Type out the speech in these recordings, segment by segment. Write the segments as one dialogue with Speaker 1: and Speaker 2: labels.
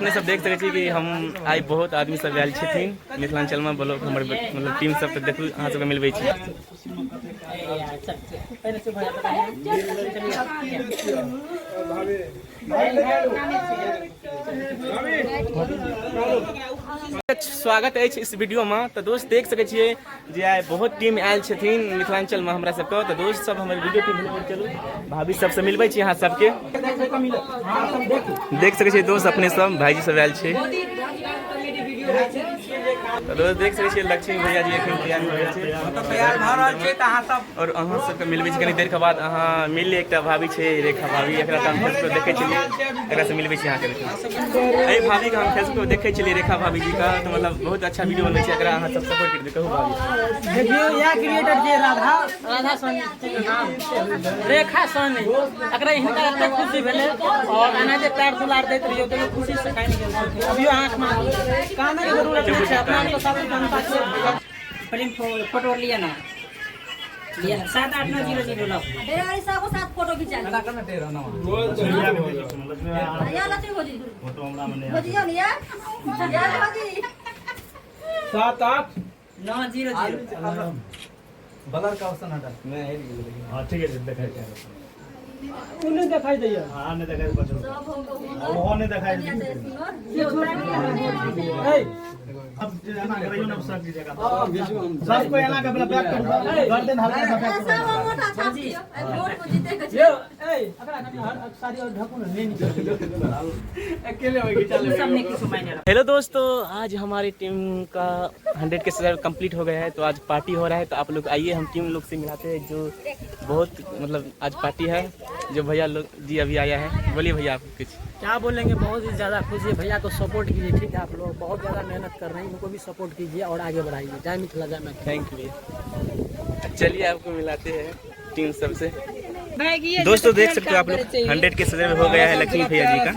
Speaker 1: अपने सब देख सके छी कि हम आई बहुत आदमी सब आयल छथिन मिथिलांचल में ब्लॉग हमर मतलब टीम सब तो देखू अहाँ सबके मिलबै छी। स्वागत है इस वीडियो में। तो दोस्त देख सके छिए जे आइ बहुत टीम आयल छथिन मिथिलांचल में हमरा सबके। तो दोस्त सब हमर वीडियो टीम मिलबै चलू भाभी सबसे मिलबै छी अहाँ सबके। देख सके छिए दोस्त अपने सब भाईजी सब आयल छे। तो दोस्त देख सके छिए लक्ष्मी भैया जी एखन तैयार भ रहल छे और अहाँ सबके मिलबै छी कनी देर के बाद। अहाँ मिल एकटा भाभी छे रेखा भाभी, एकरा हम फेसबुक पर देखे छलिए, एकरा से मिलबै छी अहाँ के। ए भाभी के हम फेसबुक पर देखे छलिए रेखा भाभी जी का, तो मतलब बहुत अच्छा वीडियो बनबै छै, एकरा अहाँ सब सपोर्ट कर दे कहू भाभी।
Speaker 2: देखियो या क्रिएटर जे राधा सोनी रेखा सोनी, एकरा हिनका एते खुशी भेले और एना जे पैर दुलार दैत रहियो तो खुशी से खाइ गेल। अभियो आंख में काने के जरूरत नहीं है, अपना तो सब जनता से फिल्म फोटो लिया ना लिया 78900 लो डेरा सब साथ फोटो खिंचा ला करना तेरा ना या लती हो जी फोटो हमरा मने हो जी या हो जी 78900
Speaker 3: बलर का ऑप्शन हटा मैं है हां ठीक है दिखाई
Speaker 2: उन्हें दिखाई दिया।
Speaker 3: हां ने दिखाई बचो वो ने दिखाई
Speaker 2: ये छोटा नहीं ए
Speaker 3: अब ना करियो ना सब की जगह सबको एना के बैक कर गर्दन हल्का बैक कर
Speaker 2: जी वोट को जीते के ये ए अकरा सारी और ढकू ना नहीं निकल अकेले होई के चले सब ने किस मायने।
Speaker 1: हेलो दोस्तों, आज हमारी टीम का 100 के सब्सक्राइबर कंप्लीट हो गया है। तो आज पार्टी हो रहा है, तो आप लोग आइए हम टीम लोग से मिलाते हैं जो बहुत मतलब आज पार्टी है। जो भैया लोग जी अभी आया है, बोलिए भैया आप कुछ।
Speaker 2: क्या बोलेंगे, बहुत ही ज़्यादा खुशी है। भैया को सपोर्ट कीजिए, ठीक है। आप लोग बहुत ज़्यादा मेहनत कर रहे हैं, इनको भी सपोर्ट कीजिए और आगे बढ़ाइए। जय मिथिला जय मैथिली।
Speaker 1: Thank you. चलिए आपको मिलाते हैं टीम सबसे। दोस्तों देख सकते हो आप लोग 100 के सब्सक्राइबर हो गया है लक्ष्मी भैया जी का,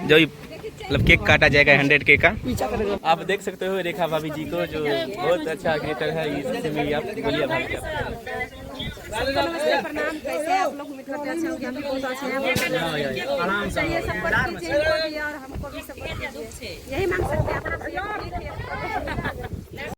Speaker 1: जो मतलब केक काटा जाएगा 100 के का। आप देख सकते हो रेखा भाभी जी को जो बहुत अच्छा क्रिएटर है। ये आप बोलिए भाभी
Speaker 4: प्रणाम, कैसे आप लोग? उम्मीद करते हैं हम भी बहुत अच्छे हैं। आराम से ये सब पर कीजिए और हमको भी सपोर्ट कीजिए, यही मांग सकते हैं अपना।